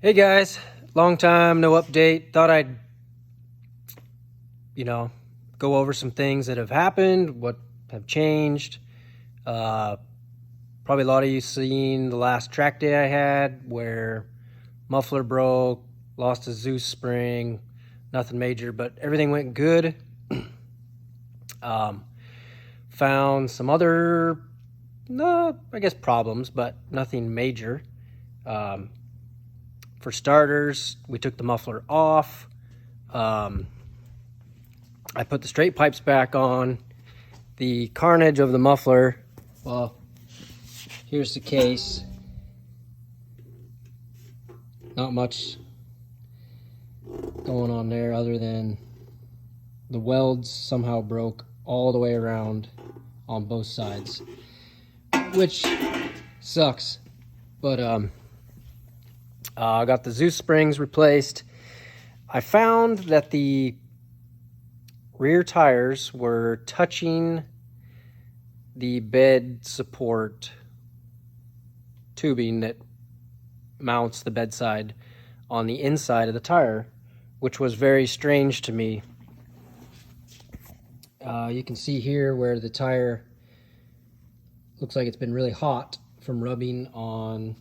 Hey guys, long time, no update. Thought I'd, go over some things that have happened, what have changed. Probably a lot of you seen the last track day I had where muffler broke, lost a Zeus spring, nothing major, but everything went good. Found some other, no, I guess problems, but nothing major. For starters, we took the muffler off. I put the straight pipes back on. The carnage of the muffler, well, here's the case. Not much going on there other than the welds somehow broke all the way around on both sides, which sucks. But I got the Zeus springs replaced. I found that the rear tires were touching the bed support tubing that mounts the bedside on the inside of the tire, which was very strange to me. You can see here where the tire looks like it's been really hot from rubbing on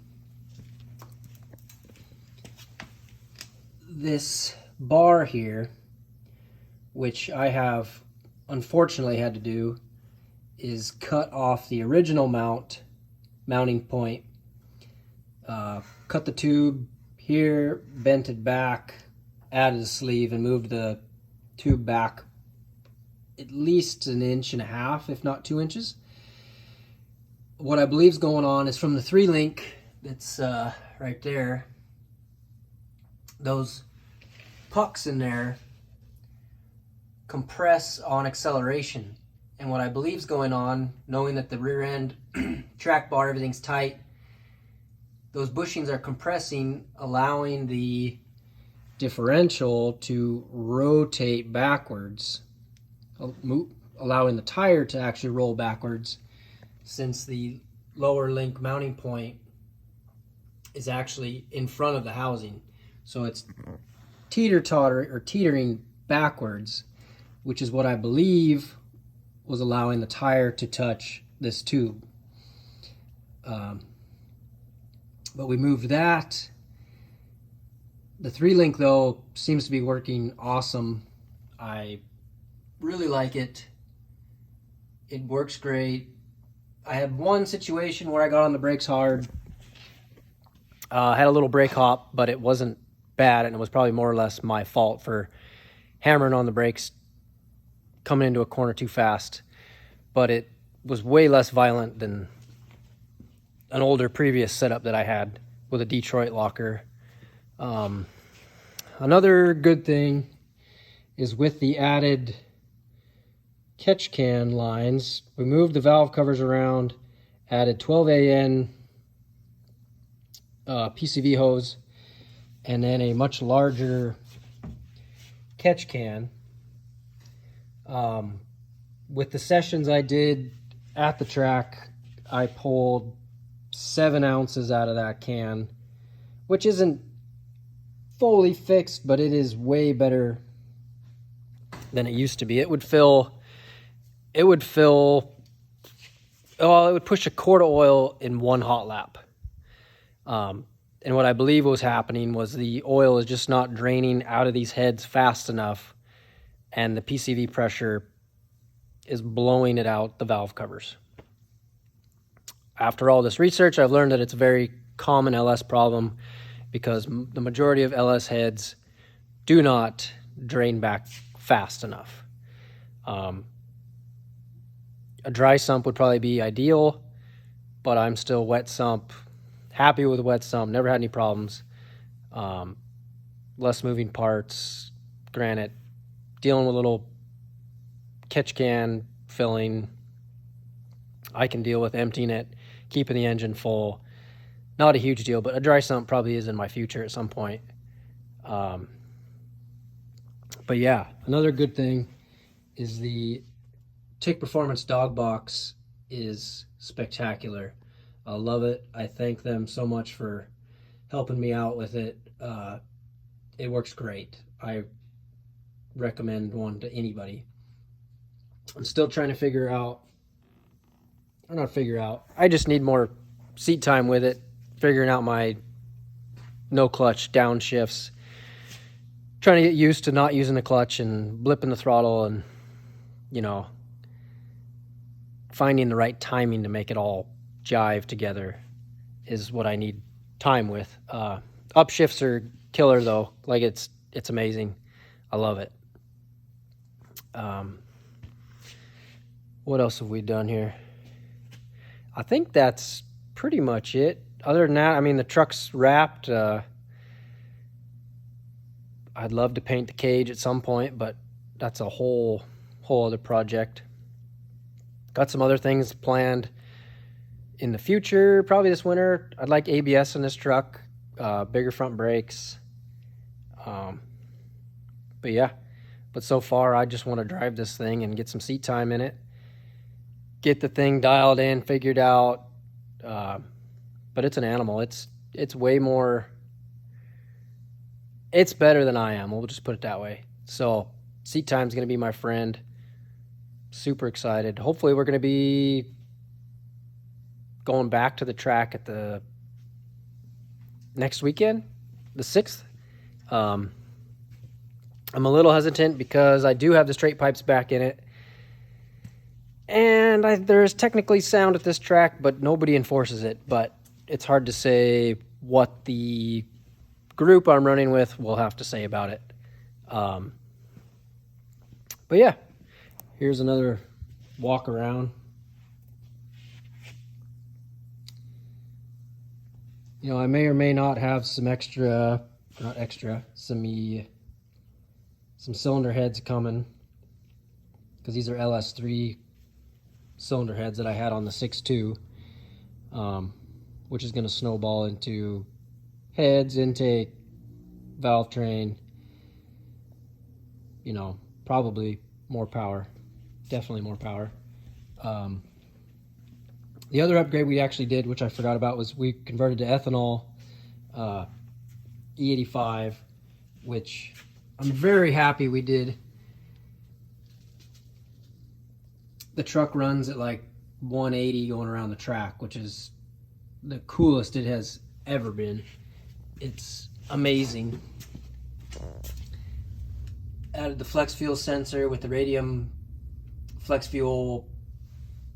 this bar here, which I have unfortunately had to do, is cut off the original mounting point, cut the tube here, bent it back, added a sleeve, and moved the tube back at least 1.5 inches, if not 2 inches. What I believe is going on is from the 3-link that's right there, those pucks in there compress on acceleration. And what I believe is going on, knowing that the rear end track bar, everything's tight, those bushings are compressing, allowing the differential to rotate backwards, allowing the tire to actually roll backwards, since the lower link mounting point is actually in front of the housing. So it's teetering backwards, which is what I believe was allowing the tire to touch this tube. But we moved that. The 3-link though seems to be working awesome. I really like it. It works great. I had one situation where I got on the brakes hard. I had a little brake hop, but it wasn't bad, and it was probably more or less my fault for hammering on the brakes coming into a corner too fast. But it was way less violent than an older previous setup that I had with a Detroit locker. Another good thing is with the added catch can lines, we moved the valve covers around, added 12 AN PCV hose, and then a much larger catch can. With the sessions I did at the track, I pulled 7 ounces out of that can, which isn't fully fixed, but it is way better than it used to be. It would push a quart of oil in one hot lap. And what I believe was happening was the oil is just not draining out of these heads fast enough, and the PCV pressure is blowing it out the valve covers. After all this research, I've learned that it's a very common LS problem, because the majority of LS heads do not drain back fast enough. A dry sump would probably be ideal, but I'm still wet sump. Happy with wet sump, never had any problems. Less moving parts, granted, dealing with little catch can filling. I can deal with emptying it, keeping the engine full. Not a huge deal, but a dry sump probably is in my future at some point. But yeah, another good thing is the Tick Performance dog box is spectacular. I love it. I thank them so much for helping me out with it. It works great. I recommend one to anybody. I'm still trying to figure out, or not figure out, I just need more seat time with it, figuring out my no clutch downshifts, trying to get used to not using the clutch and blipping the throttle, and, you know, finding the right timing to make it all jive together is what I need time with. Upshifts are killer though. Like it's amazing. I love it. What else have we done here? I think that's pretty much it. Other than that, I mean, the truck's wrapped. I'd love to paint the cage at some point, but that's a whole other project. Got some other things planned in the future, probably this winter. I'd like ABS in this truck, bigger front brakes. But yeah, but so far I just want to drive this thing and get some seat time in it, get the thing dialed in, figured out. But it's an animal. It's way more, it's better than I am. We'll just put it that way. So seat time is going to be my friend. Super excited. Hopefully we're going to be going back to the track at the next weekend, the 6th. I'm a little hesitant because I do have the straight pipes back in it. And there's technically sound at this track, but nobody enforces it. But it's hard to say what the group I'm running with will have to say about it. But yeah, here's another walk around. You know, I may or may not have some some cylinder heads coming, because these are LS3 cylinder heads that I had on the 6.2, which is going to snowball into heads, intake, valve train, you know, probably more power, definitely more power. The other upgrade we actually did, which I forgot about, was we converted to ethanol E85, which I'm very happy we did. The truck runs at like 180 going around the track, which is the coolest it has ever been. It's amazing. Added the flex fuel sensor with the radium flex fuel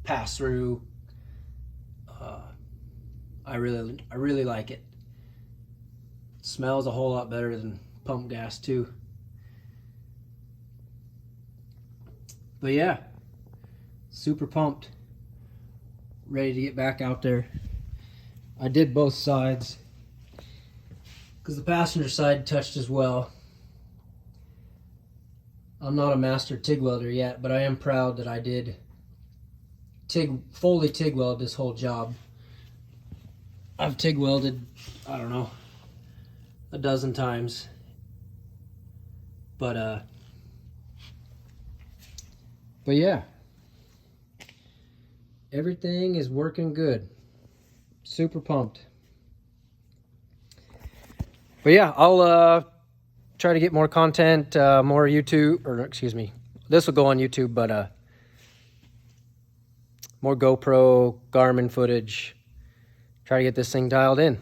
pass through. I really like it. Smells a whole lot better than pump gas too. But yeah, super pumped, ready to get back out there. I did both sides because the passenger side touched as well. I'm not a master TIG welder yet, but I am proud that I did fully TIG weld this whole job. I've TIG welded, I don't know, a dozen times, but yeah, everything is working good. Super pumped. But yeah, I'll try to get more content, more YouTube, or excuse me, this will go on YouTube, but more GoPro, Garmin footage. Try to get this thing dialed in.